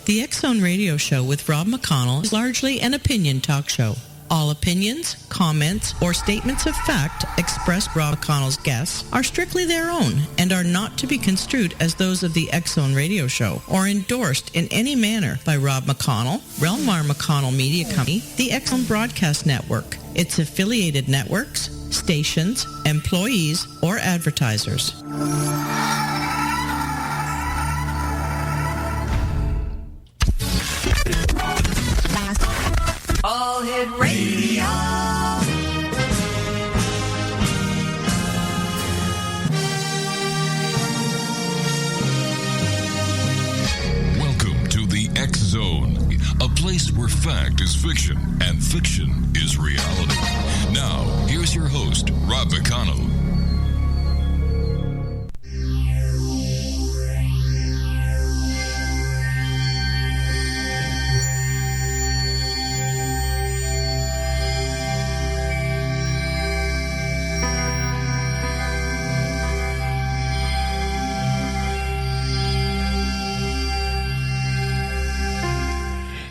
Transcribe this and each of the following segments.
The X-Zone Radio Show with Rob McConnell is largely an opinion talk show. All opinions, comments, or statements of fact expressed by Rob McConnell's guests are strictly their own and are not to be construed as those of the X-Zone Radio Show or endorsed in any manner by Rob McConnell, REL-MAR McConnell Media Company, the X-Zone Broadcast Network, its affiliated networks, stations, employees, or advertisers. All Hit Radio. Welcome to the X Zone, a place where fact is fiction and fiction is reality. Now, here's your host, Rob McConnell.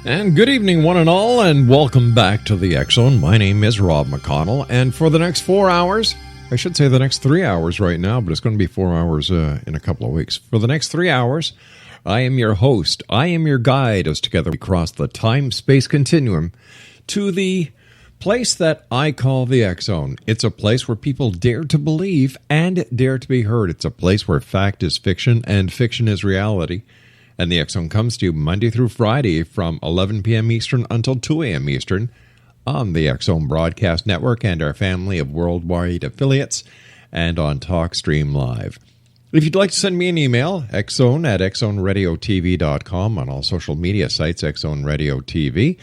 And good evening, one and all, and welcome back to the X-Zone. My name is Rob McConnell, and for the next 4 hours, I should say the next 3 hours right now, but it's going to be 4 hours in a couple of weeks. For the next 3 hours, I am your host. I am your guide as together we cross the time-space continuum to the place that I call the X-Zone. It's a place where people dare to believe and dare to be heard. It's a place where fact is fiction and fiction is reality. And the X-Zone comes to you Monday through Friday from 11 p.m. Eastern until 2 a.m. Eastern on the X-Zone Broadcast Network and our family of worldwide affiliates and on TalkStream Live. If you'd like to send me an email, xzone at xzoneradiotv.com, on all social media sites, X-Zone Radio TV,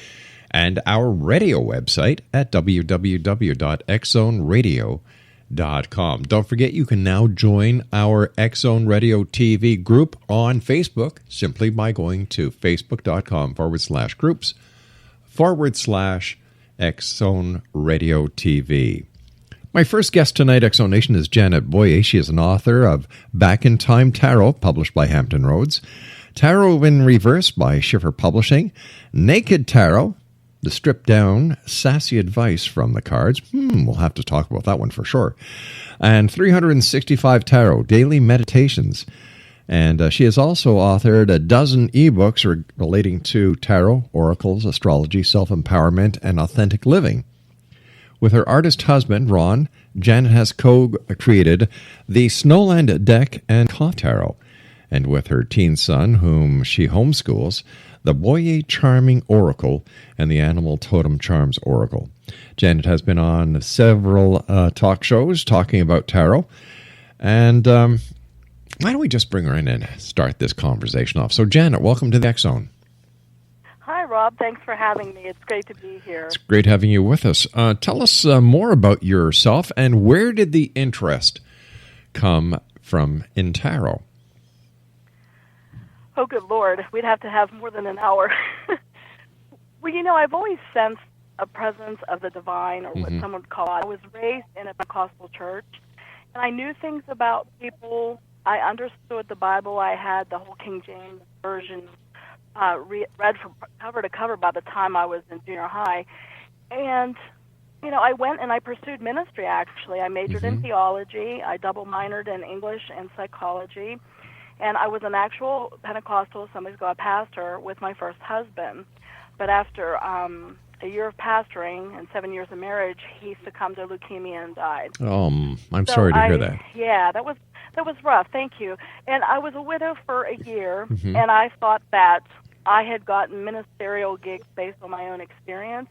and our radio website at www.xzoneradio.com. Don't forget, you can now join our X-Zone Radio TV group on Facebook simply by going to facebook.com/groups/X-Zone Radio TV. My first guest tonight, X-Zone Nation, is Janet Boyer. She is an author of Back in Time Tarot, published by Hampton Roads, Tarot in Reverse by Schiffer Publishing, Naked Tarot, the stripped-down, sassy advice from the cards. We'll have to talk about that one for sure. And 365 Tarot, Daily Meditations. And she has also authored a dozen ebooks relating to tarot, oracles, astrology, self-empowerment, and authentic living. With her artist husband, Ron, Janet has co-created the Snowland Deck and Cough Tarot. And with her teen son, whom she homeschools, the BOYER Charming Oracle and the Animal Totem Charms Oracle. Janet has been on several talk shows talking about tarot. And why don't we just bring her in and start this conversation off? So, Janet, welcome to the X-Zone. Hi, Rob. Thanks for having me. It's great to be here. It's great having you with us. Tell us more about yourself, and where did the interest come from in tarot? Oh, good Lord. We'd have to have more than an hour. Well, I've always sensed a presence of the divine, or what some would call it. I was raised in a Pentecostal church, and I knew things about people. I understood the Bible. I had the whole King James Version read from cover to cover by the time I was in junior high. And, I went and I pursued ministry, actually. I majored in theology. I double minored in English and psychology. And I was an actual Pentecostal Assemblies of God pastor with my first husband. But after a year of pastoring and 7 years of marriage, he succumbed to leukemia and died. I'm sorry to hear that. Yeah, that was rough. Thank you. And I was a widow for a year, and I thought that I had gotten ministerial gigs based on my own experience.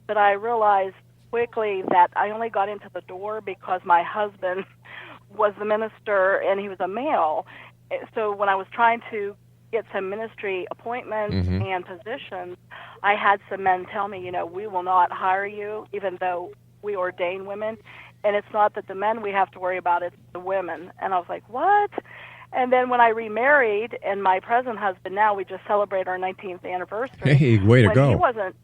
But I realized quickly that I only got into the door because my husband was the minister and he was a male. So when I was trying to get some ministry appointments and positions, I had some men tell me, we will not hire you, even though we ordain women. And it's not that the men we have to worry about, it's the women. And I was like, what? And then when I remarried, and my present husband now, we just celebrate our 19th anniversary. Hey, way to go. He wasn't,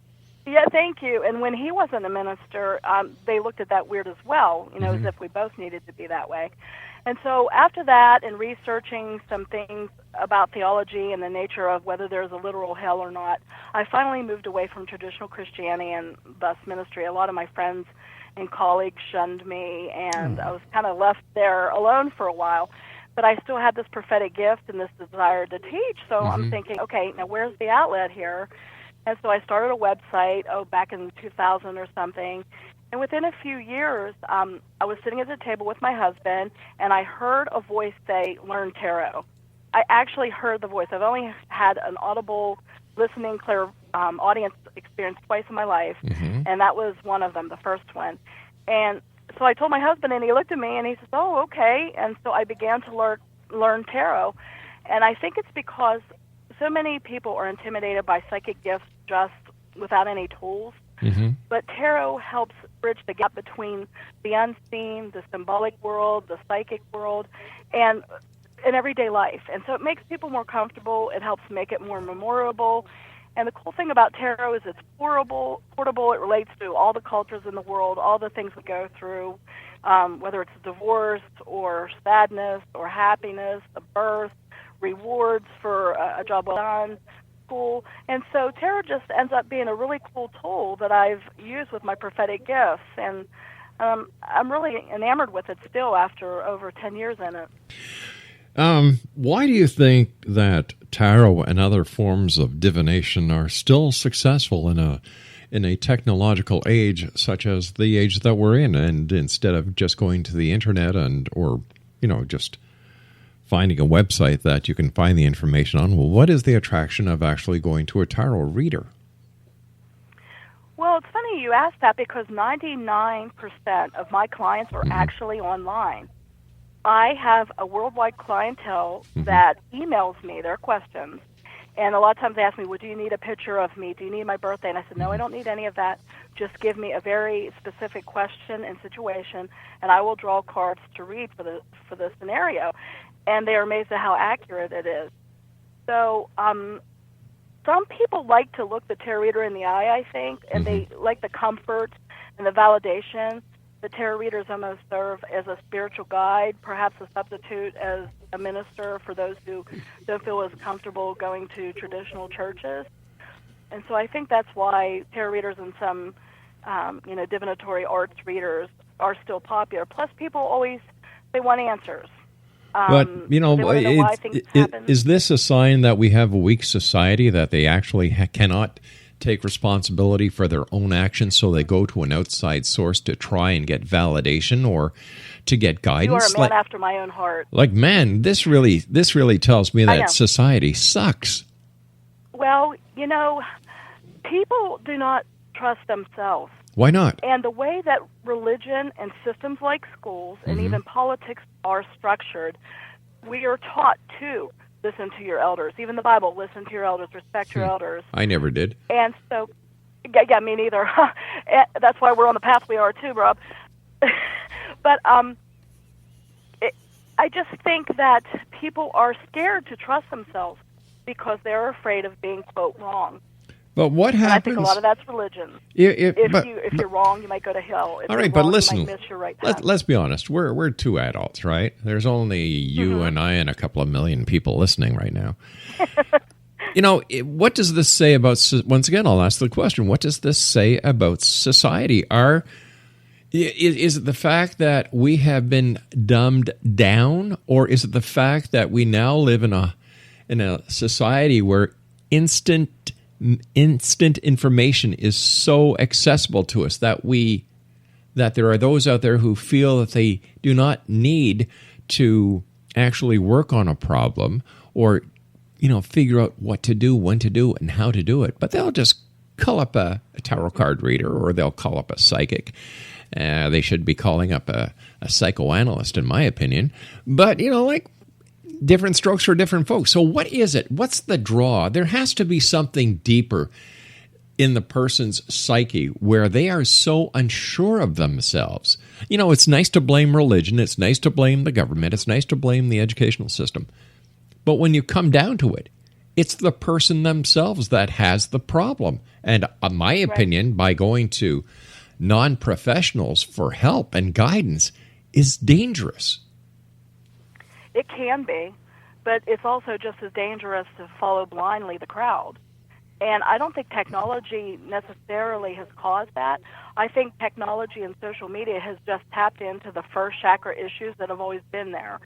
yeah, thank you. And when he wasn't a minister, they looked at that weird as well, as if we both needed to be that way. And so after that, and researching some things about theology and the nature of whether there's a literal hell or not, I finally moved away from traditional Christianity and thus ministry. A lot of my friends and colleagues shunned me, and I was kind of left there alone for a while. But I still had this prophetic gift and this desire to teach. So I'm thinking, okay, now where's the outlet here? And so I started a website, back in 2000 or something. And within a few years, I was sitting at the table with my husband, and I heard a voice say, "Learn tarot." I actually heard the voice. I've only had an audible listening audience experience twice in my life, and that was one of them, the first one. And so I told my husband, and he looked at me, and he says, "Oh, okay." And so I began to learn tarot. And I think it's because so many people are intimidated by psychic gifts just without any tools. But tarot helps bridge the gap between the unseen, the symbolic world, the psychic world, and in everyday life. And so it makes people more comfortable. It helps make it more memorable. And the cool thing about tarot is it's portable. It relates to all the cultures in the world, all the things we go through, whether it's divorce or sadness or happiness, a birth, rewards for a job well done, school. And so tarot just ends up being a really cool tool that I've used with my prophetic gifts. And I'm really enamored with it still after over 10 years in it. Why do you think that tarot and other forms of divination are still successful in a technological age such as the age that we're in, and instead of just going to the internet or just finding a website that you can find the information on? Well, what is the attraction of actually going to a tarot reader? Well, it's funny you asked that because 99% of my clients are actually online. I have a worldwide clientele that emails me their questions. And a lot of times they ask me, well, do you need a picture of me? Do you need my birthday? And I said, no, I don't need any of that. Just give me a very specific question and situation, and I will draw cards to read for the scenario. And they are amazed at how accurate it is. So some people like to look the tarot reader in the eye, I think, and they like the comfort and the validation. The tarot readers almost serve as a spiritual guide, perhaps a substitute as a minister for those who don't feel as comfortable going to traditional churches. And so I think that's why tarot readers and some, divinatory arts readers are still popular. Plus, people they want answers. But, is this a sign that we have a weak society, that they actually cannot take responsibility for their own actions, so they go to an outside source to try and get validation or to get guidance? You are a man after my own heart. Man, this really tells me that society sucks. Well, people do not trust themselves. Why not? And the way that religion and systems like schools and even politics are structured, we are taught to listen to your elders. Even the Bible, listen to your elders, respect your elders. I never did. And so, yeah, me neither. That's why we're on the path we are too, Rob. But I just think that people are scared to trust themselves because they're afraid of being, quote, wrong. But what happens? And I think a lot of that's religion. If you're wrong, you might go to hell. If all right, you're but wrong, listen. you might miss your right path. Let's be honest. We're two adults, right? There's only you and I and a couple of million people listening right now. What does this say about? Once again, I'll ask the question: what does this say about society? Is it the fact that we have been dumbed down, or is it the fact that we now live in a society where instant information is so accessible to us that there are those out there who feel that they do not need to actually work on a problem or figure out what to do, when to do it, and how to do it, but they'll just call up a tarot card reader, or they'll call up a psychic. They should be calling up a psychoanalyst, in my opinion. But different strokes for different folks. So what is it? What's the draw? There has to be something deeper in the person's psyche where they are so unsure of themselves. It's nice to blame religion. It's nice to blame the government. It's nice to blame the educational system. But when you come down to it, it's the person themselves that has the problem. And my opinion, by going to non-professionals for help and guidance is dangerous. It can be, but it's also just as dangerous to follow blindly the crowd. And I don't think technology necessarily has caused that. I think technology and social media has just tapped into the first chakra issues that have always been there.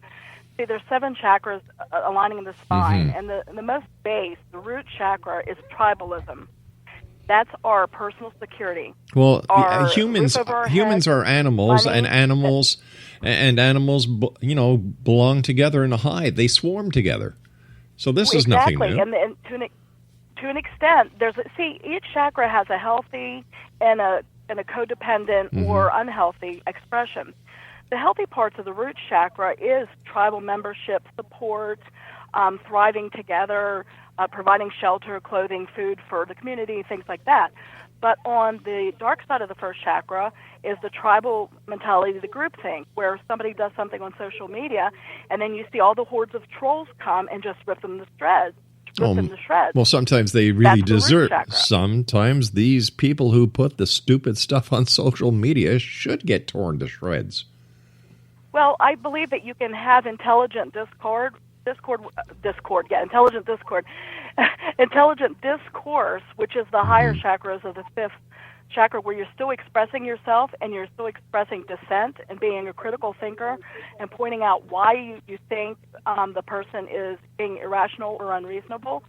See, there's 7 chakras aligning in the spine, and the most base, the root chakra, is tribalism. That's our personal security. Well, humans are animals, money, and animals belong together in a hive. They swarm together. So this is nothing new. And to an extent, each chakra has a healthy and a codependent or unhealthy expression. The healthy parts of the root chakra is tribal membership, support, thriving together, providing shelter, clothing, food for the community, things like that. But on the dark side of the first chakra is the tribal mentality, the groupthink, where somebody does something on social media, and then you see all the hordes of trolls come and just rip them to shreds. Well, sometimes they really desert. Sometimes these people who put the stupid stuff on social media should get torn to shreds. Well, I believe that you can have intelligent intelligent discourse, which is the higher chakras of the 5th chakra, where you're still expressing yourself and you're still expressing dissent and being a critical thinker and pointing out why you think the person is being irrational or unreasonable.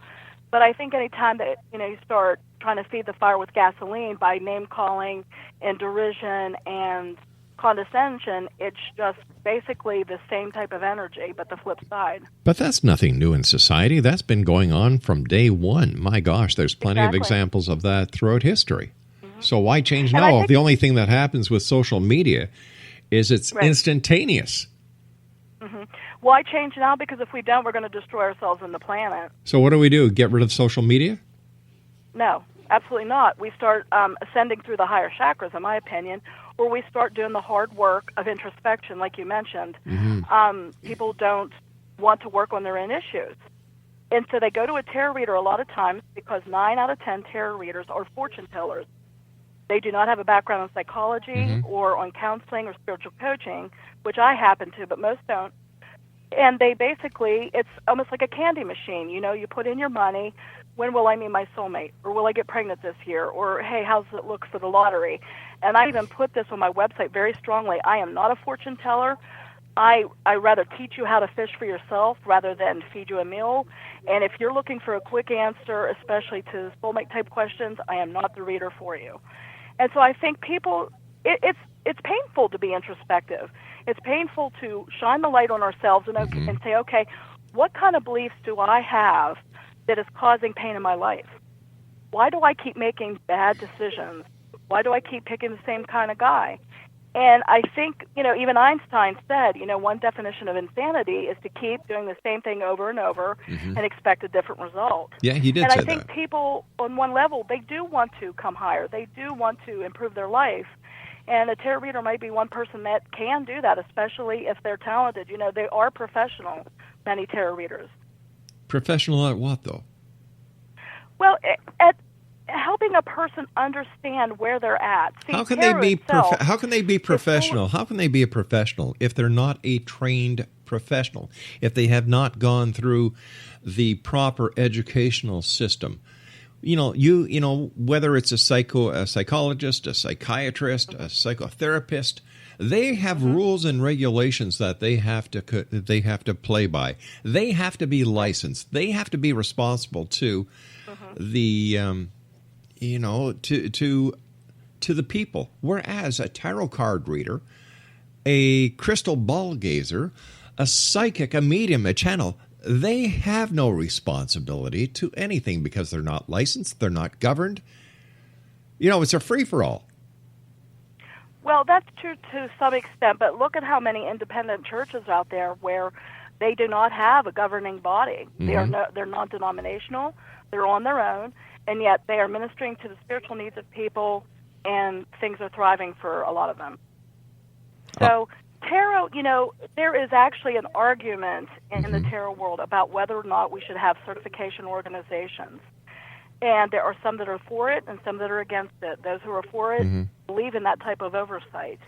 But I think any time that you start trying to feed the fire with gasoline by name calling and derision and condescension, it's just basically the same type of energy, but the flip side. But that's nothing new in society. That's been going on from day one. My gosh, there's plenty of examples of that throughout history. So why change now? The only thing that happens with social media is it's instantaneous. Why change now? Because if we don't, we're going to destroy ourselves and the planet. So what do? Get rid of social media? No, absolutely not. We start ascending through the higher chakras, in my opinion, or we start doing the hard work of introspection, like you mentioned. People don't want to work on their own issues. And so they go to a tarot reader a lot of times because 9 out of 10 tarot readers are fortune tellers. They do not have a background in psychology or on counseling or spiritual coaching, which I happen to, but most don't. And they basically, it's almost like a candy machine. You put in your money, when will I meet my soulmate? Or will I get pregnant this year? Or, hey, how's it look for the lottery? And I even put this on my website very strongly. I am not a fortune teller. I rather teach you how to fish for yourself rather than feed you a meal. And if you're looking for a quick answer, especially to soulmate-type questions, I am not the reader for you. And so I think people, it's painful to be introspective. It's painful to shine the light on ourselves and say, okay, what kind of beliefs do I have that is causing pain in my life? Why do I keep making bad decisions? Why do I keep picking the same kind of guy? And I think, even Einstein said, one definition of insanity is to keep doing the same thing over and over and expect a different result. Yeah, he did say that. And I think people, on one level, they do want to come higher. They do want to improve their life. And a tarot reader might be one person that can do that, especially if they're talented. They are professional, many tarot readers. Professional at what, though? Well, at helping a person understand where they're at. See, how can they be professional? How can they be a professional if they're not a trained professional? If they have not gone through the proper educational system? Whether it's a psychologist, a psychiatrist, a psychotherapist, they have rules and regulations that they have to play by. They have to be licensed. They have to be responsible to the to the people. Whereas a tarot card reader, a crystal ball gazer, a psychic, a medium, a channel, they have no responsibility to anything because they're not licensed, they're not governed. It's a free-for-all. Well, that's true to some extent, but look at how many independent churches out there where they do not have a governing body. They're non-denominational, they're on their own, and yet they are ministering to the spiritual needs of people, and things are thriving for a lot of them. So tarot, there is actually an argument in the tarot world about whether or not we should have certification organizations. And there are some that are for it and some that are against it. Those who are for it believe in that type of oversight.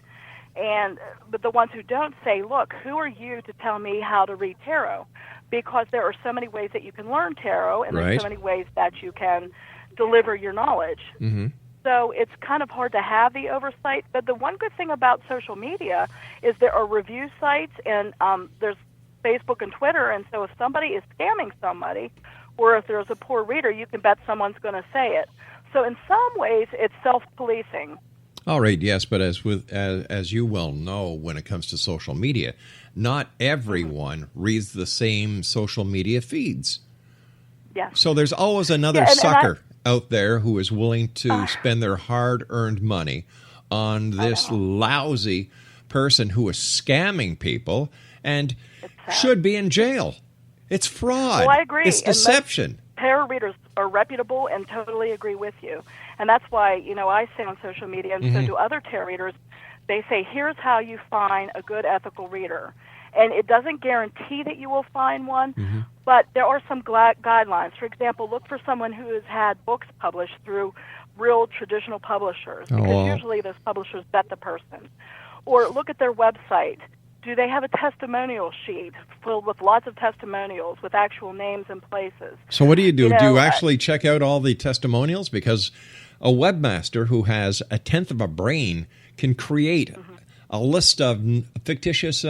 But the ones who don't say, look, who are you to tell me how to read tarot? Because there are so many ways that you can learn tarot, and there's so many ways that you can deliver your knowledge. Mm-hmm. So it's kind of hard to have the oversight. But the one good thing about social media is there are review sites, and there's Facebook and Twitter. And so if somebody is scamming somebody, or if there's a poor reader, you can bet someone's going to say it. So in some ways, it's self-policing. All right, yes, but as you well know, when it comes to social media, not everyone reads the same social media feeds. Yes. So there's always another sucker out there who is willing to spend their hard-earned money on this lousy person who is scamming people and should be in jail. It's fraud. Well, I agree. It's deception. Tarot readers are reputable and totally agree with you. And that's why, I say on social media, and so do other tarot readers, they say, here's how you find a good ethical reader. And it doesn't guarantee that you will find one, but there are some guidelines. For example, look for someone who has had books published through real traditional publishers, because usually those publishers vet the person. Or look at their website. Do they have a testimonial sheet filled with lots of testimonials with actual names and places? So what do you do? Do you actually check out all the testimonials? Because a webmaster who has a tenth of a brain can create a list of fictitious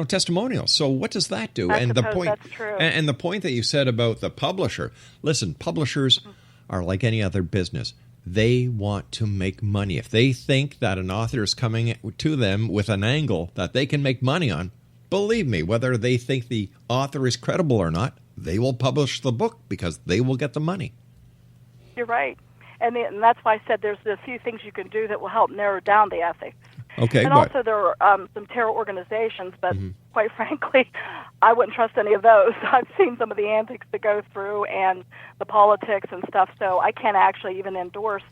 testimonials. So what does that do? I suppose that's true. And the point that you said about the publisher, listen, publishers are like any other business. They want to make money. If they think that an author is coming to them with an angle that they can make money on, believe me, whether they think the author is credible or not, they will publish the book because they will get the money. You're right. And that's why I said there's a few things you can do that will help narrow down the ethics. Okay, and also there are some tarot organizations, but quite frankly, I wouldn't trust any of those. I've seen some of the antics that go through and the politics and stuff, so I can't actually even endorse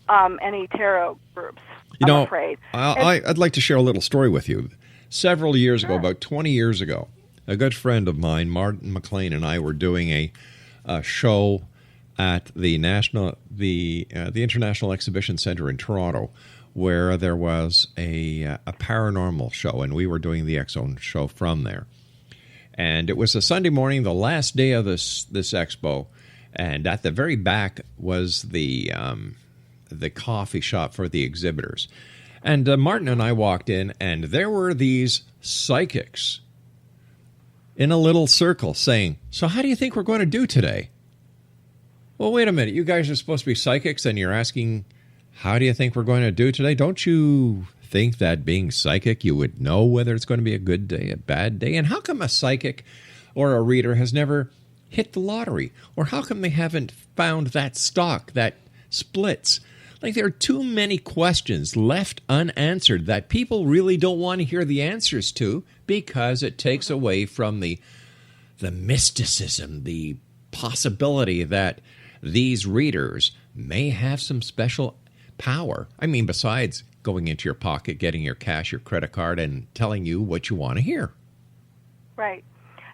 any tarot groups, I'm afraid. I'd like to share a little story with you. Several years ago, about 20 years ago, a good friend of mine, Martin McLean, and I were doing a show at the International Exhibition Center in Toronto, where there was a paranormal show, and we were doing the X-Zone show from there. And it was a Sunday morning, the last day of this expo, and at the very back was the coffee shop for the exhibitors. And Martin and I walked in, and there were these psychics in a little circle saying, "So how do you think we're going to do today?" Well, wait a minute. You guys are supposed to be psychics, and you're asking, how do you think we're going to do today? Don't you think that being psychic, you would know whether it's going to be a good day, a bad day? And how come a psychic or a reader has never hit the lottery? Or how come they haven't found that stock that splits? Like, there are too many questions left unanswered that people really don't want to hear the answers to, because it takes away from the mysticism, the possibility that these readers may have some special power. I mean, besides going into your pocket, getting your cash, your credit card, and telling you what you want to hear. Right.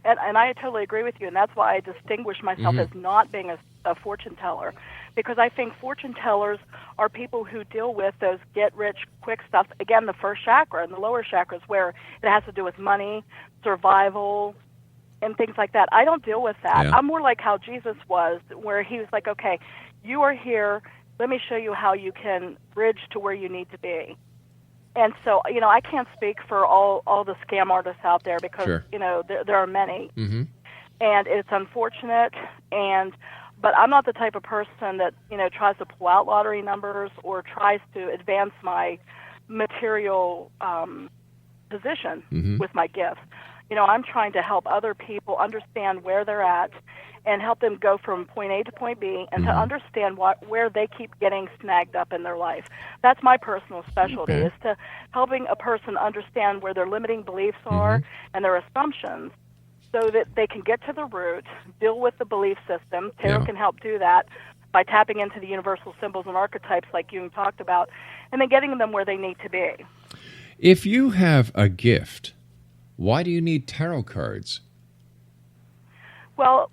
And I totally agree with you, and that's why I distinguish myself as not being a fortune teller, because I think fortune tellers are people who deal with those get-rich-quick stuff. Again, the first chakra and the lower chakras, where it has to do with money, survival, and things like that. I don't deal with that. Yeah. I'm more like how Jesus was, where he was like, okay, you are here, let me show you how you can bridge to where you need to be. And so, I can't speak for all the scam artists out there, because, there are many. And it's unfortunate, but I'm not the type of person that, tries to pull out lottery numbers or tries to advance my material position with my gifts. I'm trying to help other people understand where they're at and help them go from point A to point B, and to understand where they keep getting snagged up in their life. That's my personal specialty, is to helping a person understand where their limiting beliefs are and their assumptions, so that they can get to the root, deal with the belief system. Tarot can help do that by tapping into the universal symbols and archetypes like you talked about, and then getting them where they need to be. If you have a gift, why do you need tarot cards? Well,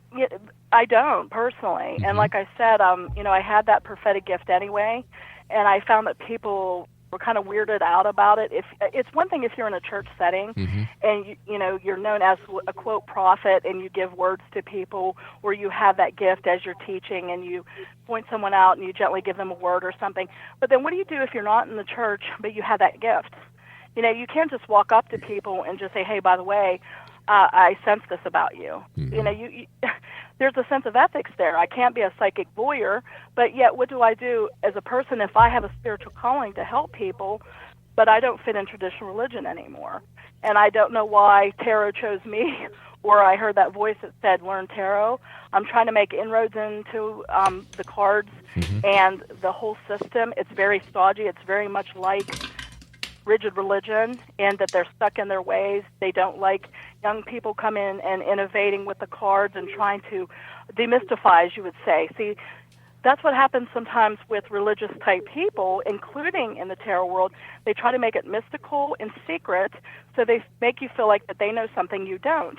I don't, personally. And like I said, I had that prophetic gift anyway, and I found that people we're kind of weirded out about it. If it's one thing if you're in a church setting and you're known as a quote prophet and you give words to people, or you have that gift as you're teaching and you point someone out and you gently give them a word or something. But then what do you do if you're not in the church but you have that gift? You can't just walk up to people and just say, hey, by the way, I sense this about you. You there's a sense of ethics there. I can't be a psychic BOYER, but yet what do I do as a person if I have a spiritual calling to help people, but I don't fit in traditional religion anymore? And I don't know why tarot chose me, or I heard that voice that said, learn tarot. I'm trying to make inroads into the cards and the whole system. It's very stodgy. It's very much like rigid religion, and that they're stuck in their ways. They don't like young people come in and innovating with the cards and trying to demystify, as you would say. See, that's what happens sometimes with religious type people, including in the tarot world. They try to make it mystical and secret, so they make you feel like that they know something you don't.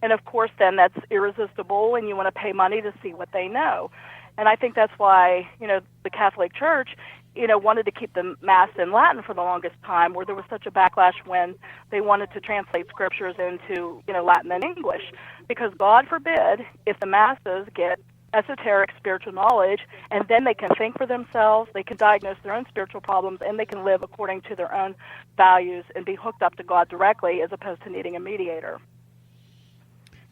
And of course, then that's irresistible, and you want to pay money to see what they know. And I think that's why, the Catholic Church wanted to keep the Mass in Latin for the longest time, where there was such a backlash when they wanted to translate scriptures into, Latin and English. Because God forbid if the masses get esoteric spiritual knowledge, and then they can think for themselves, they can diagnose their own spiritual problems, and they can live according to their own values and be hooked up to God directly as opposed to needing a mediator.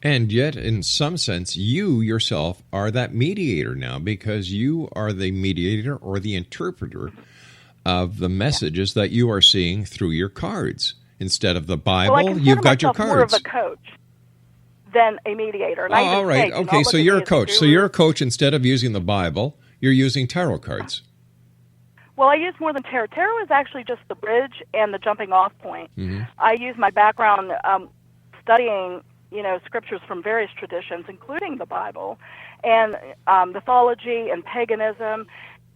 And yet, in some sense, you yourself are that mediator now, because you are the mediator or the interpreter of the messages that you are seeing through your cards. Instead of the Bible, you've got your cards. More of a coach than a mediator. And all right. Okay, so you're a coach. So you're a coach. Instead of using the Bible, you're using tarot cards. Well, I use more than tarot. Tarot is actually just the bridge and the jumping off point. I use my background studying scriptures from various traditions, including the Bible, and mythology and paganism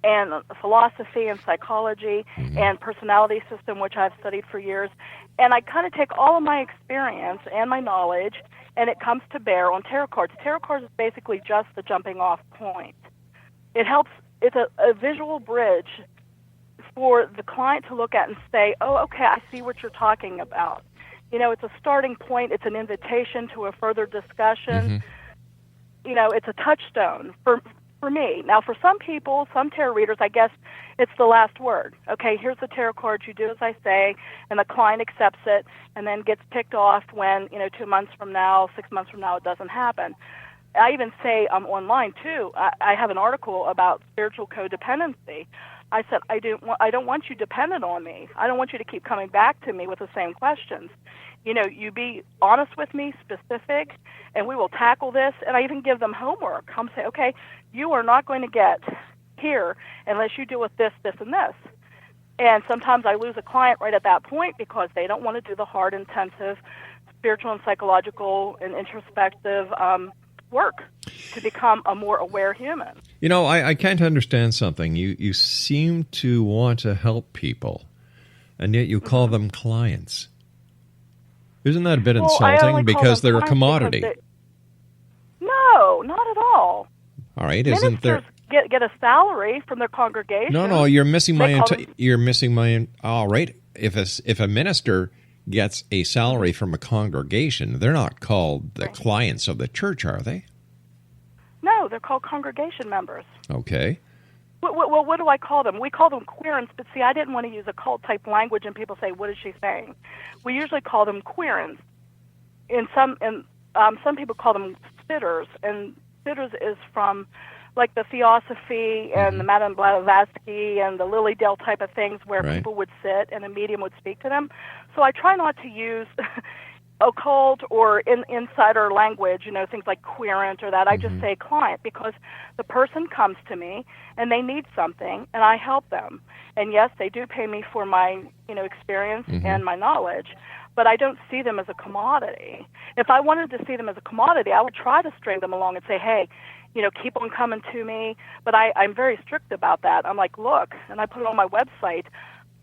and philosophy and psychology and personality system, which I've studied for years. And I kind of take all of my experience and my knowledge, and it comes to bear on tarot cards. Tarot cards is basically just the jumping off point. It helps, it's a visual bridge for the client to look at and say, oh, okay, I see what you're talking about. It's a starting point. It's an invitation to a further discussion. It's a touchstone for me. Now, for some people, some tarot readers, I guess it's the last word. Okay, here's the tarot card. You do as I say, and the client accepts it and then gets ticked off when, 2 months from now, 6 months from now, it doesn't happen. I even say online, too. I have an article about spiritual codependency. I said, I don't want you dependent on me. I don't want you to keep coming back to me with the same questions. You be honest with me, specific, and we will tackle this. And I even give them homework. I'm saying, okay, you are not going to get here unless you deal with this, this, and this. And sometimes I lose a client right at that point because they don't want to do the hard, intensive spiritual and psychological and introspective work to become a more aware human. I can't understand something. You seem to want to help people, and yet you call them clients. Isn't that a bit insulting because they're a commodity? No, not at all. All right, isn't there get a salary from their congregation? No, you're missing my. All right, if a minister gets a salary from a congregation, they're not called the clients of the church, are they? No, they're called congregation members. Okay. Well, what do I call them? We call them querents, but see, I didn't want to use a cult-type language, and people say, what is she saying? We usually call them querents. Some people call them sitters, and sitters is from like the Theosophy and the Madame Blavatsky and the Lily Dale type of things where people would sit and a medium would speak to them. So I try not to use occult or insider language, things like querent or that. I just say client because the person comes to me and they need something and I help them. And yes, they do pay me for my, experience and my knowledge, but I don't see them as a commodity. If I wanted to see them as a commodity, I would try to string them along and say, hey, keep on coming to me. But I'm very strict about that. I'm like, look, and I put it on my website,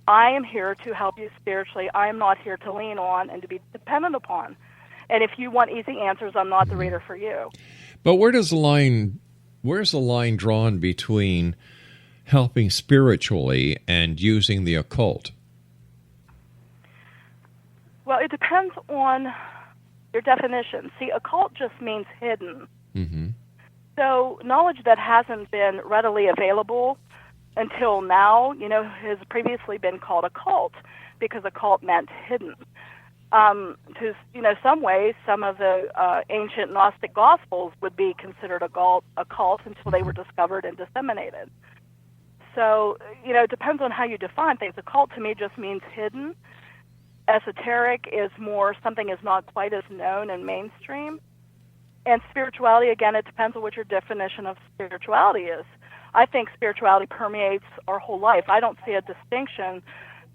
I am here to help you spiritually. I am not here to lean on and to be dependent upon. And if you want easy answers, I'm not the reader for you. But where's the line drawn between helping spiritually and using the occult? Well, it depends on your definition. See, occult just means hidden. Mm-hmm. So knowledge that hasn't been readily available until now, has previously been called occult because occult meant hidden. To some ways, some of the ancient Gnostic Gospels would be considered occult until they were discovered and disseminated. So, it depends on how you define things. Occult to me just means hidden. Esoteric is more something is not quite as known and mainstream. And spirituality, again, it depends on what your definition of spirituality is. I think spirituality permeates our whole life. I don't see a distinction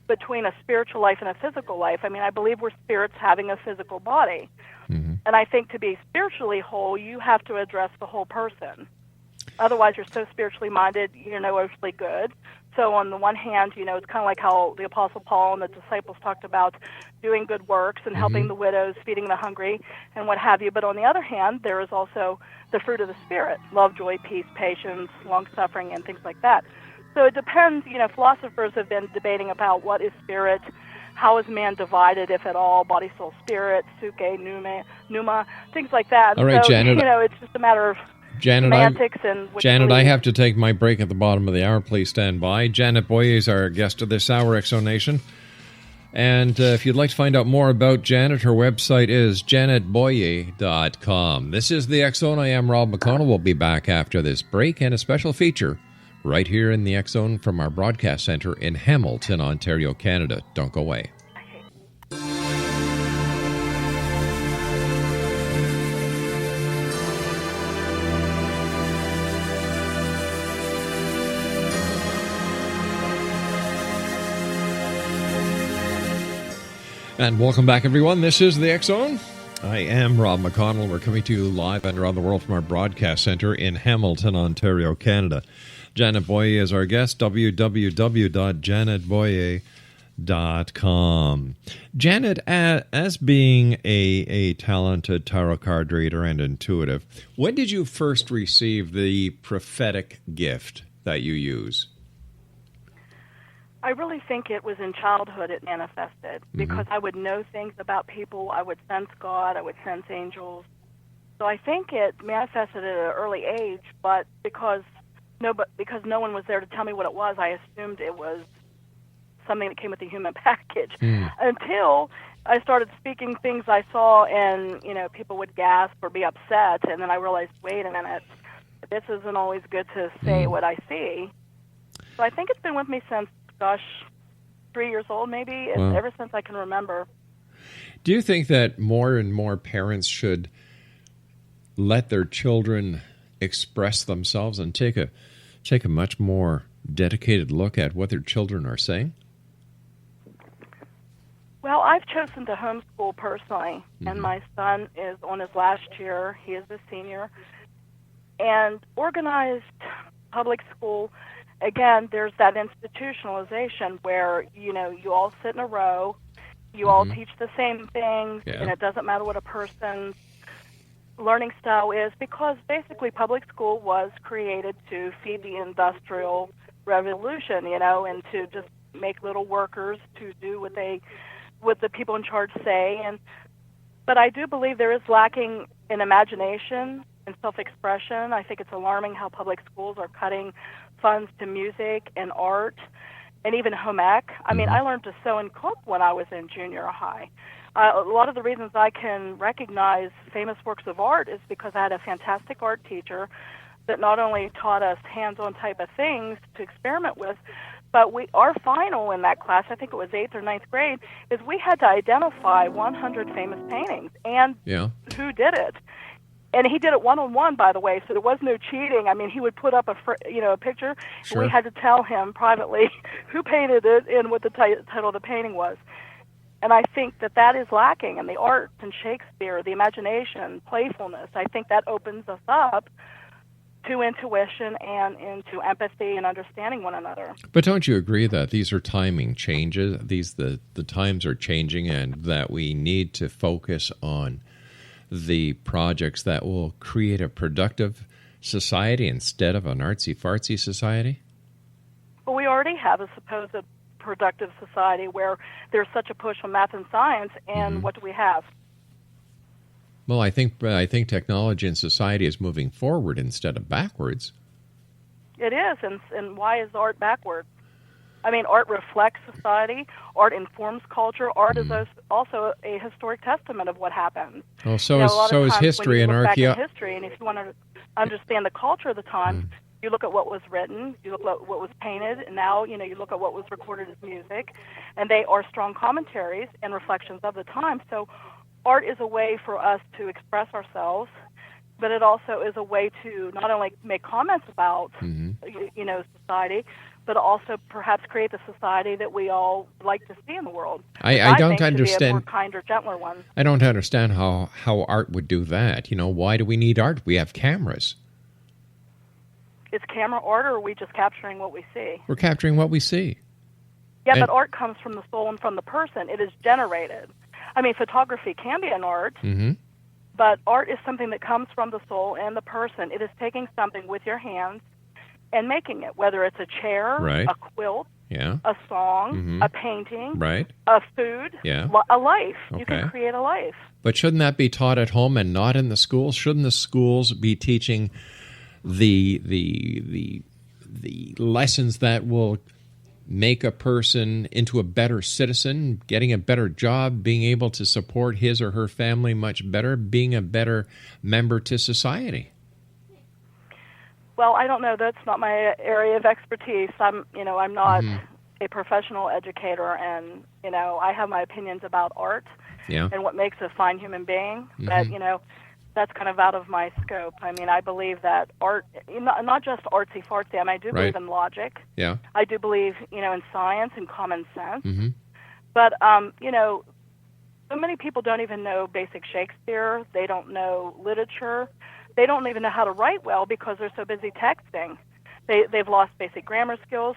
between a spiritual life and a physical life. I mean, I believe we're spirits having a physical body. Mm-hmm. And I think to be spiritually whole, you have to address the whole person. Otherwise, you're so spiritually minded, you're no earthly good. So on the one hand, it's kind of like how the Apostle Paul and the disciples talked about doing good works and helping the widows, feeding the hungry, and what have you. But on the other hand, there is also the fruit of the Spirit, love, joy, peace, patience, long-suffering, and things like that. So it depends. Philosophers have been debating about what is spirit, how is man divided, if at all, body, soul, spirit, suke, pneuma, things like that. All right, so, Janet. It's just a matter of semantics and what Janet, I have to take my break at the bottom of the hour. Please stand by. Janet Boyer is our guest of this hour, Exonation. And if you'd like to find out more about Janet, her website is janetboyer.com. This is the X Zone. I am Rob McConnell. We'll be back after this break and a special feature right here in the X Zone from our broadcast center in Hamilton, Ontario, Canada. Don't go away. And welcome back, everyone. This is the X Zone. I am Rob McConnell. We're coming to you live and around the world from our broadcast center in Hamilton, Ontario, Canada. Janet Boyer is our guest, www.janetboyer.com. Janet, as being a talented tarot card reader and intuitive, when did you first receive the prophetic gift that you use? I really think it was in childhood it manifested because I would know things about people. I would sense God. I would sense angels. So I think it manifested at an early age, but because no one was there to tell me what it was, I assumed it was something that came with the human package until I started speaking things I saw and, people would gasp or be upset. And then I realized, wait a minute, this isn't always good to say what I see. So I think it's been with me since, 3 years old maybe, ever since I can remember. Do you think that more and more parents should let their children express themselves and take a much more dedicated look at what their children are saying? Well, I've chosen to homeschool personally, and my son is on his last year. He is a senior. And organized public school, again, there's that institutionalization where, you all sit in a row, you all teach the same things, and it doesn't matter what a person's learning style is, because basically public school was created to feed the industrial revolution, and to just make little workers to do what the people in charge say. But I do believe there is lacking in imagination and self-expression. I think it's alarming how public schools are cutting funds to music and art and even home ec. I mean, I learned to sew and cook when I was in junior high. A lot of the reasons I can recognize famous works of art is because I had a fantastic art teacher that not only taught us hands-on type of things to experiment with, but our final in that class, I think it was 8th or 9th grade, is we had to identify 100 famous paintings and who did it. And he did it one-on-one, by the way, so there was no cheating. I mean, he would put up a picture, and we had to tell him privately who painted it and what the title of the painting was. And I think that is lacking in the art and Shakespeare, the imagination, playfulness. I think that opens us up to intuition and into empathy and understanding one another. But don't you agree that these are timing changes? The times are changing, and that we need to focus on the projects that will create a productive society instead of an artsy-fartsy society? already have a supposed productive society where there's such a push on math and science, and what do we have? Well, I think technology and society is moving forward instead of backwards. It is, and why is art backward? I mean, art reflects society. Art informs culture. Art is also a historic testament of what happened. Oh, so is history and archaeology. History, and if you want to understand the culture of the time, you look at what was written, you look at what was painted, and now you look at what was recorded as music, and they are strong commentaries and reflections of the time. So, art is a way for us to express ourselves, but it also is a way to not only make comments about society, but also perhaps create the society that we all like to see in the world. I don't understand. To be a more kinder, gentler one. I don't understand how art would do that. Why do we need art? We have cameras. Is camera art, or are we just capturing what we see? We're capturing what we see. Yeah, but art comes from the soul and from the person. It is generated. I mean, photography can be an art, but art is something that comes from the soul and the person. It is taking something with your hands and making it, whether it's a chair, a quilt, a song, a painting, a food, a life. Okay. You can create a life. But shouldn't that be taught at home and not in the schools? Shouldn't the schools be teaching the lessons that will make a person into a better citizen, getting a better job, being able to support his or her family much better, being a better member to society? Well, I don't know. That's not my area of expertise. I'm not a professional educator, and I have my opinions about art and what makes a fine human being. But that's kind of out of my scope. I mean, I believe that art, not just artsy fartsy. I mean, I do believe in logic. Yeah. I do believe in science and common sense. But so many people don't even know basic Shakespeare. They don't know literature. They don't even know how to write well because they're so busy texting. They've lost basic grammar skills.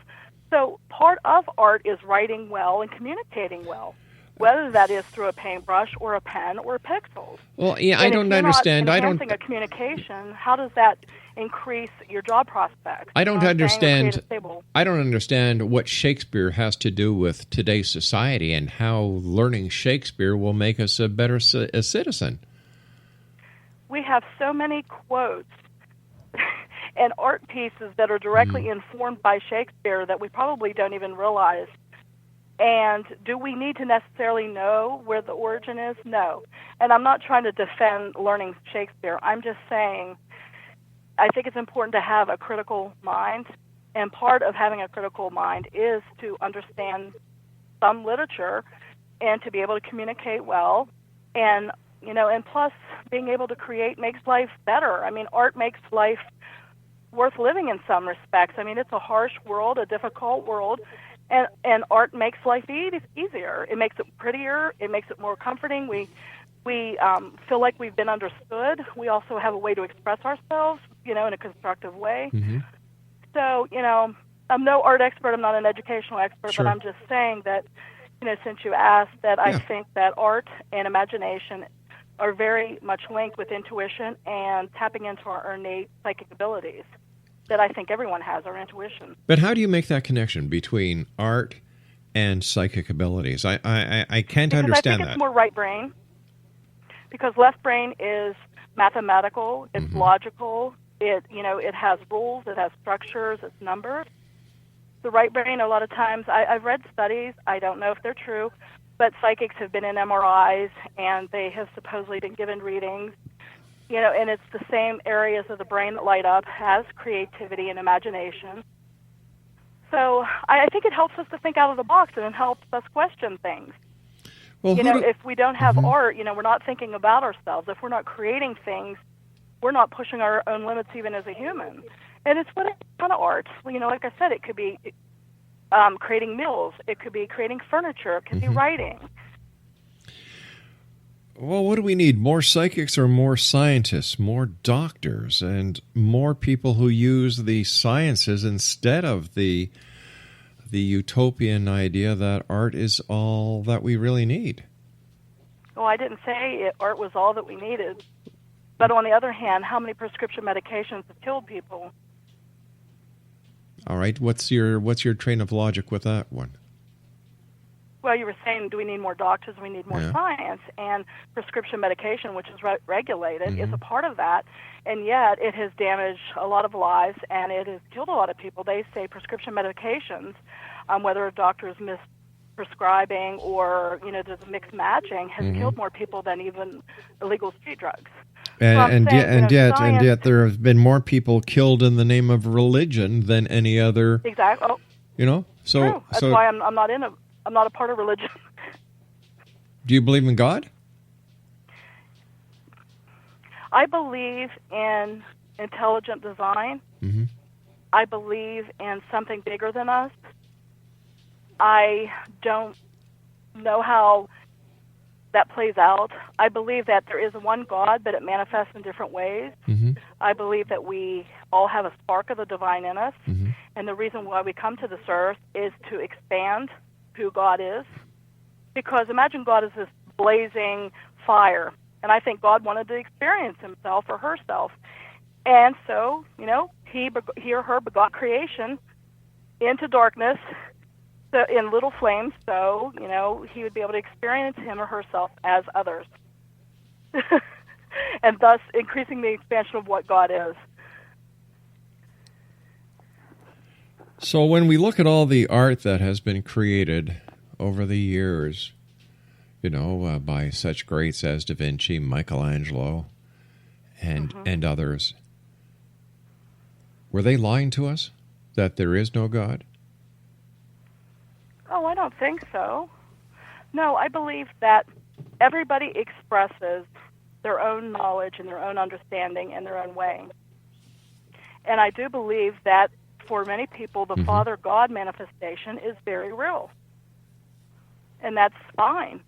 So part of art is writing well and communicating well, whether that is through a paintbrush or a pen or pixels. Well, yeah, I don't understand. Enhancing a communication, how does that increase your job prospects? I don't understand. I don't understand what Shakespeare has to do with today's society and how learning Shakespeare will make us a better citizen. We have so many quotes and art pieces that are directly informed by Shakespeare that we probably don't even realize. And do we need to necessarily know where the origin is? No. And I'm not trying to defend learning Shakespeare. I'm just saying I think it's important to have a critical mind. And part of having a critical mind is to understand some literature and to be able to communicate well. And and plus, being able to create makes life better. I mean, art makes life worth living in some respects. I mean, it's a harsh world, a difficult world, and art makes life easier. It makes it prettier. It makes it more comforting. We feel like we've been understood. We also have a way to express ourselves, in a constructive way. So, I'm no art expert. I'm not an educational expert, but I'm just saying that, since you asked, that I think that art and imagination are very much linked with intuition and tapping into our innate psychic abilities that I think everyone has, our intuition. But how do you make that connection between art and psychic abilities? I can't understand that. I think it's more right brain, because left brain is mathematical, it's logical, it has rules, it has structures, it's numbers. The right brain, a lot of times, I've read studies, I don't know if they're true, but psychics have been in MRIs, and they have supposedly been given readings, and it's the same areas of the brain that light up as creativity and imagination. So I think it helps us to think out of the box, and it helps us question things. Well, if we don't have art, we're not thinking about ourselves. If we're not creating things, we're not pushing our own limits even as a human. And it's what kind of art. Like I said, it could be creating meals. It could be creating furniture. It could be writing. Well, what do we need? More psychics or more scientists, more doctors, and more people who use the sciences instead of the utopian idea that art is all that we really need? Well, I didn't say art was all that we needed. But on the other hand, how many prescription medications have killed people? All right. What's your train of logic with that one? Well, you were saying, do we need more doctors? We need more science. And prescription medication, which is regulated, is a part of that. And yet it has damaged a lot of lives, and it has killed a lot of people. They say prescription medications, whether a doctor is misprescribing or, there's mixed matching, has killed more people than even illegal street drugs. And yet there have been more people killed in the name of religion than any other. Exactly. Oh, So true. That's why I'm not a part of religion. Do you believe in God? I believe in intelligent design. Mm-hmm. I believe in something bigger than us. I don't know how that plays out. I believe that there is one God, but it manifests in different ways. Mm-hmm. I believe that we all have a spark of the divine in us, mm-hmm. and the reason why we come to this earth is to expand who God is. Because imagine God is this blazing fire, and I think God wanted to experience himself or herself. And so, he or her begot creation into darkness, so in little flames, so, he would be able to experience him or herself as others. And thus increasing the expansion of what God is. So when we look at all the art that has been created over the years, by such greats as Da Vinci, Michelangelo, and others, were they lying to us that there is no God? Oh, I don't think so. No, I believe that everybody expresses their own knowledge and their own understanding in their own way. And I do believe that for many people, the Father God manifestation is very real. And that's fine.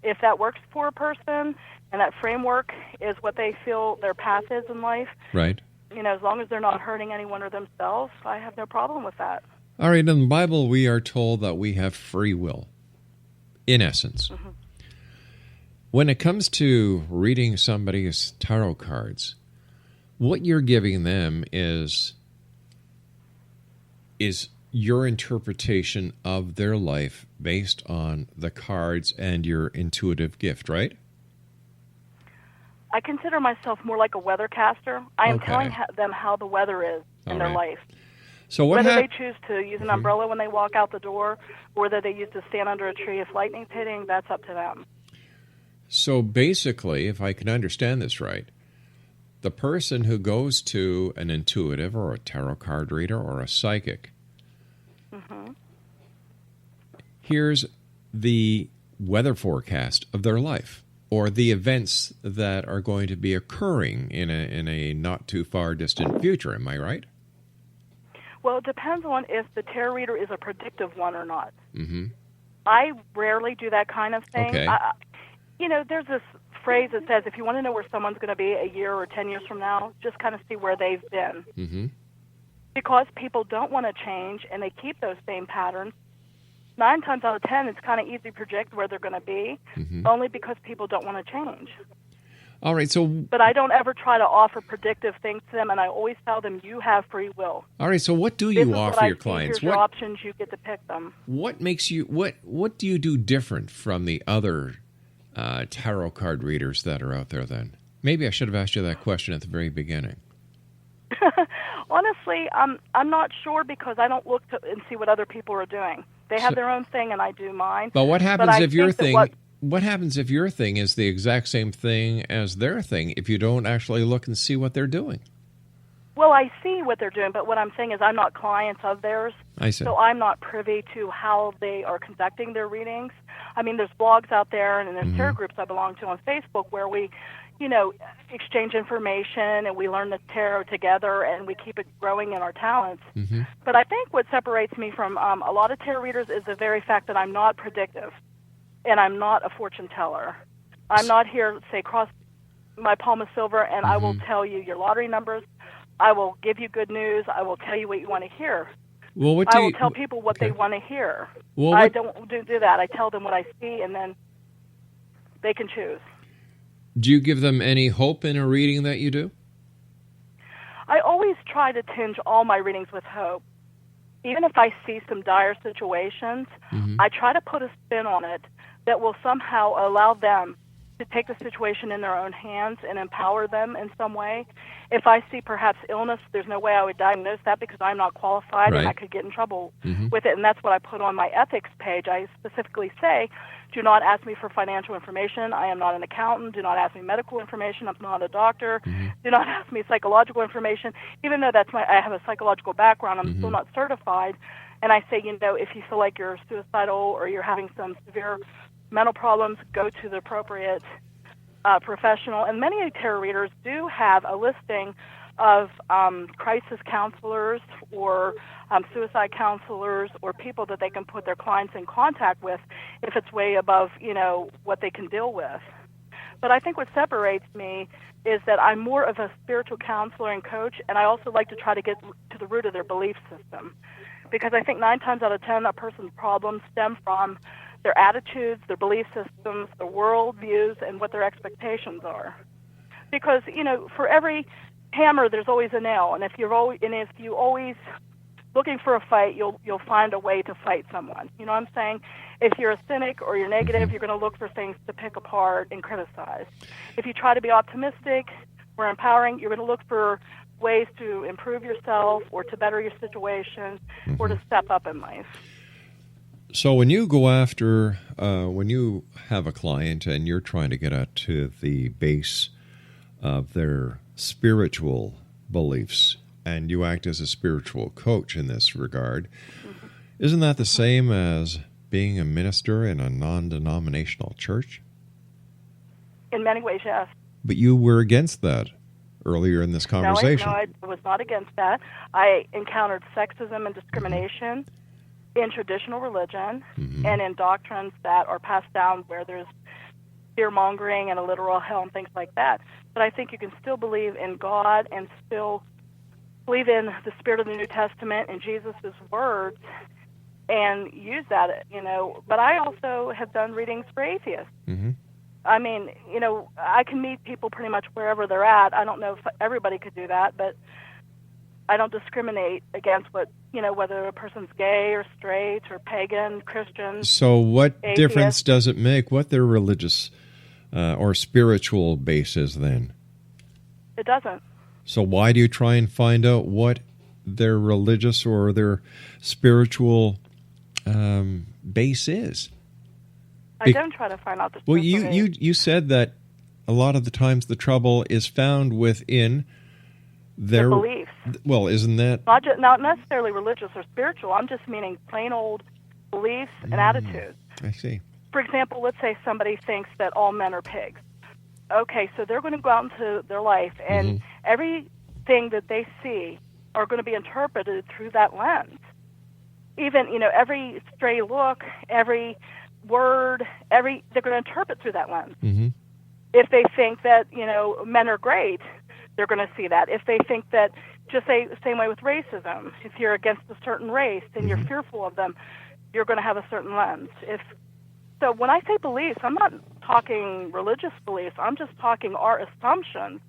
If that works for a person and that framework is what they feel their path is in life, right? As long as they're not hurting anyone or themselves, I have no problem with that. All right, in the Bible, we are told that we have free will, in essence. Mm-hmm. When it comes to reading somebody's tarot cards, what you're giving them is your interpretation of their life based on the cards and your intuitive gift, right? I consider myself more like a weathercaster. I am telling them how the weather is in their life. So whether they choose to use an umbrella when they walk out the door, or whether they use to stand under a tree if lightning's hitting, that's up to them. So basically, if I can understand this right, the person who goes to an intuitive or a tarot card reader or a psychic hears the weather forecast of their life or the events that are going to be occurring in a not too far distant future. Am I right? Well, it depends on if the tarot reader is a predictive one or not. Mm-hmm. I rarely do that kind of thing. Okay. There's this phrase that says if you want to know where someone's going to be a year or 10 years from now, just kind of see where they've been. Mm-hmm. Because people don't want to change and they keep those same patterns, 9 times out of 10, it's kind of easy to predict where they're going to be, only because people don't want to change. All right, But I don't ever try to offer predictive things to them, and I always tell them, you have free will. All right, so what do you offer your clients? Here's your options, you get to pick them. What makes you, what do you do different from the other tarot card readers that are out there then? Maybe I should have asked you that question at the very beginning. Honestly, I'm not sure because I don't look and see what other people are doing. They have their own thing, and I do mine. But what happens if your thing? What happens if your thing is the exact same thing as their thing? If you don't actually look and see what they're doing? Well, I see what they're doing, but what I'm saying is I'm not clients of theirs. I see. So I'm not privy to how they are conducting their readings. I mean, there's blogs out there, and there's tarot groups I belong to on Facebook where we, exchange information and we learn the tarot together and we keep it growing in our talents. Mm-hmm. But I think what separates me from a lot of tarot readers is the very fact that I'm not predictive and I'm not a fortune teller. I'm not here to say cross my palm of silver and I will tell you your lottery numbers. I will give you good news. I will tell you what you want to hear. Well, I will tell people what they want to hear. Well, I don't do that. I tell them what I see and then they can choose. Do you give them any hope in a reading that you do? I always try to tinge all my readings with hope even if I see some dire situations, I try to put a spin on it that will somehow allow them to take the situation in their own hands and empower them in some way. If I see perhaps illness, there's no way I would diagnose that because I'm not qualified and I could get in trouble with it. And that's what I put on my ethics page. I specifically say, do not ask me for financial information. I am not an accountant. Do not ask me medical information. I'm not a doctor. Do not ask me psychological information. Even though I have a psychological background, I'm still not certified. And I say, if you feel like you're suicidal or you're having some severe mental problems, go to the appropriate professional. And many tarot readers do have a listing of crisis counselors or suicide counselors or people that they can put their clients in contact with if it's way above, what they can deal with. But I think what separates me is that I'm more of a spiritual counselor and coach, and I also like to try to get to the root of their belief system. Because I think 9 times out of 10, a person's problems stem from their attitudes, their belief systems, their world views, and what their expectations are. Because, for every hammer, there's always a nail, and if you always looking for a fight, you'll find a way to fight someone. You know what I'm saying? If you're a cynic or you're negative, you're going to look for things to pick apart and criticize. If you try to be optimistic or empowering, you're going to look for ways to improve yourself or to better your situation or to step up in life. So when you go after, when you have a client and you're trying to get at to the base of their spiritual beliefs, and you act as a spiritual coach in this regard, isn't that the same as being a minister in a non-denominational church? In many ways, yes. But you were against that earlier in this conversation. No, I was not against that. I encountered sexism and discrimination in traditional religion and in doctrines that are passed down where there's fear-mongering and a literal hell and things like that. But I think you can still believe in God and still believe in the spirit of the New Testament and Jesus' words and use that, But I also have done readings for atheists. I mean, I can meet people pretty much wherever they're at. I don't know if everybody could do that, but I don't discriminate against whether a person's gay or straight or pagan, Christian. So what atheist. Difference does it make what their religious or spiritual base is then? It doesn't. So why do you try and find out what their religious or their spiritual base is? I don't try to find out the Well, you said that a lot of the times the trouble is found within their beliefs. Well, isn't that not necessarily religious or spiritual? I'm just meaning plain old beliefs and attitudes. I see. For example, let's say somebody thinks that all men are pigs. Okay, so they're going to go out into their life, and everything that they see are going to be interpreted through that lens. Even, every stray look, every word, they're going to interpret through that lens. If they think that, men are great, they're going to see that. If they think that, just say the same way with racism, if you're against a certain race and you're fearful of them, you're going to have a certain lens. So when I say beliefs, I'm not talking religious beliefs. I'm just talking our assumptions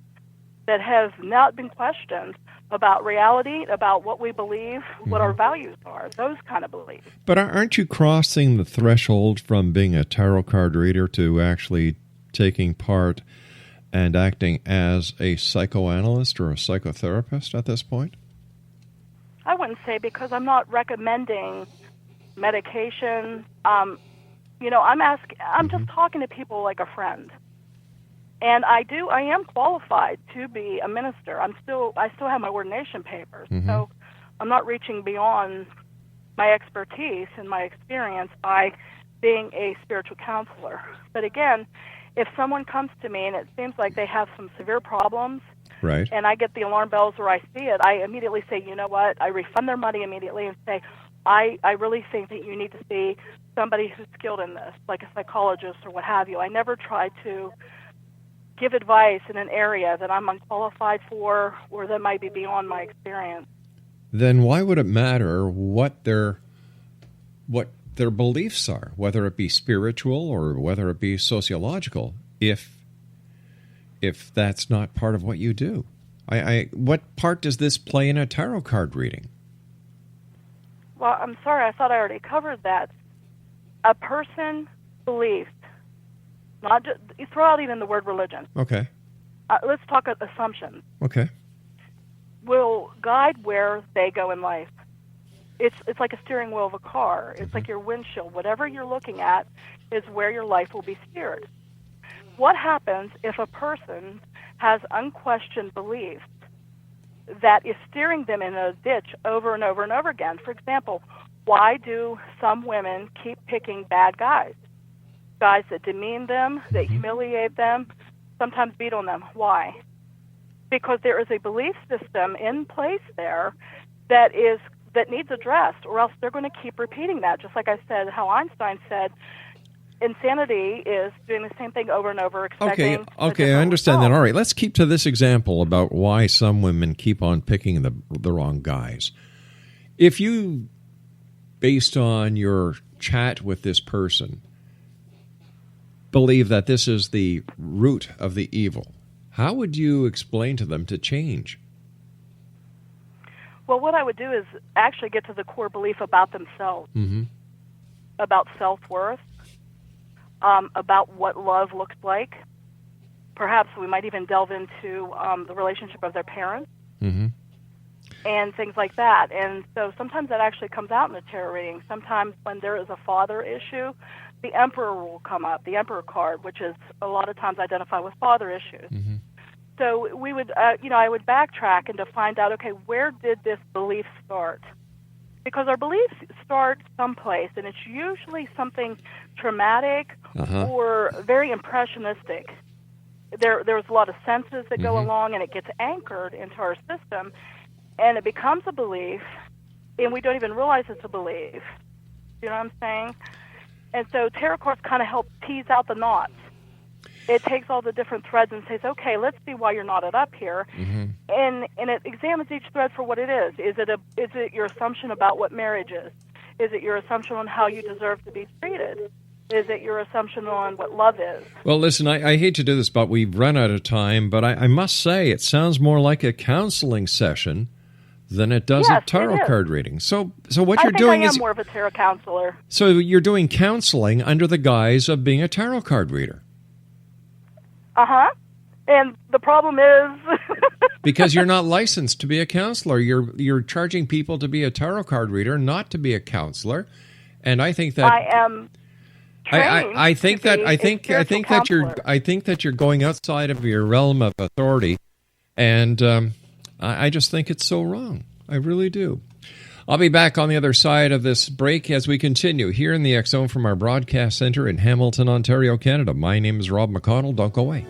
that have not been questioned about reality, about what we believe, what our values are, those kind of beliefs. But aren't you crossing the threshold from being a tarot card reader to actually taking part and acting as a psychoanalyst or a psychotherapist at this point? I wouldn't say, because I'm not recommending medication. I'm just talking to people like a friend. And I am qualified to be a minister. I still have my ordination papers. So I'm not reaching beyond my expertise and my experience by being a spiritual counselor. But again, if someone comes to me and it seems like they have some severe problems, right, and I get the alarm bells or I see it, I immediately say, you know what? I refund their money immediately and say, I really think that you need to see somebody who's skilled in this, like a psychologist or what have you. I never try to give advice in an area that I'm unqualified for or that might be beyond my experience. Then why would it matter what their beliefs are, whether it be spiritual or whether it be sociological, if that's not part of what you do? What part does this play in a tarot card reading? Well, I'm sorry, I thought I already covered that. A person believes, not just, you throw out even the word religion. Okay. Let's talk assumptions. Okay. Will guide where they go in life. It's like a steering wheel of a car. It's like your windshield. Whatever you're looking at is where your life will be steered. What happens if a person has unquestioned beliefs that is steering them in a ditch over and over and over again? For example, why do some women keep picking bad guys? Guys that demean them, that humiliate them, sometimes beat on them. Why? Because there is a belief system in place there that needs addressed, or else they're going to keep repeating that. Just like I said, how Einstein said, insanity is doing the same thing over and over, expecting Okay, I understand that. All right, let's keep to this example about why some women keep on picking the wrong guys. If you, based on your chat with this person, believe that this is the root of the evil, how would you explain to them to change? Well, what I would do is actually get to the core belief about themselves, about self-worth, about what love looks like. Perhaps we might even delve into the relationship of their parents and things like that. And so sometimes that actually comes out in the tarot reading. Sometimes when there is a father issue, the Emperor will come up, the Emperor card, which is a lot of times identified with father issues. So we would, I would backtrack and to find out, okay, where did this belief start? Because our beliefs start someplace, and it's usually something traumatic or very impressionistic. There's a lot of senses that go along, and it gets anchored into our system, and it becomes a belief, and we don't even realize it's a belief. You know what I'm saying? And so tarot cards kind of help tease out the knots. It takes all the different threads and says, okay, let's see why you're knotted up here. And it examines each thread for what it is. Is it your assumption about what marriage is? Is it your assumption on how you deserve to be treated? Is it your assumption on what love is? Well, listen, I hate to do this, but we've run out of time. But I must say, it sounds more like a counseling session than it does a tarot card reading. So what you're doing is... I am more of a tarot counselor. So you're doing counseling under the guise of being a tarot card reader. And the problem is... because you're not licensed to be a counselor. You're charging people to be a tarot card reader, not to be a counselor. And I think that... I am trained I think to that be I think a I think spiritual that I think that you're going outside of your realm of authority, and I just think it's so wrong. I really do. I'll be back on the other side of this break as we continue here in the X Zone from our broadcast center in Hamilton, Ontario, Canada. My name is Rob McConnell. Don't go away.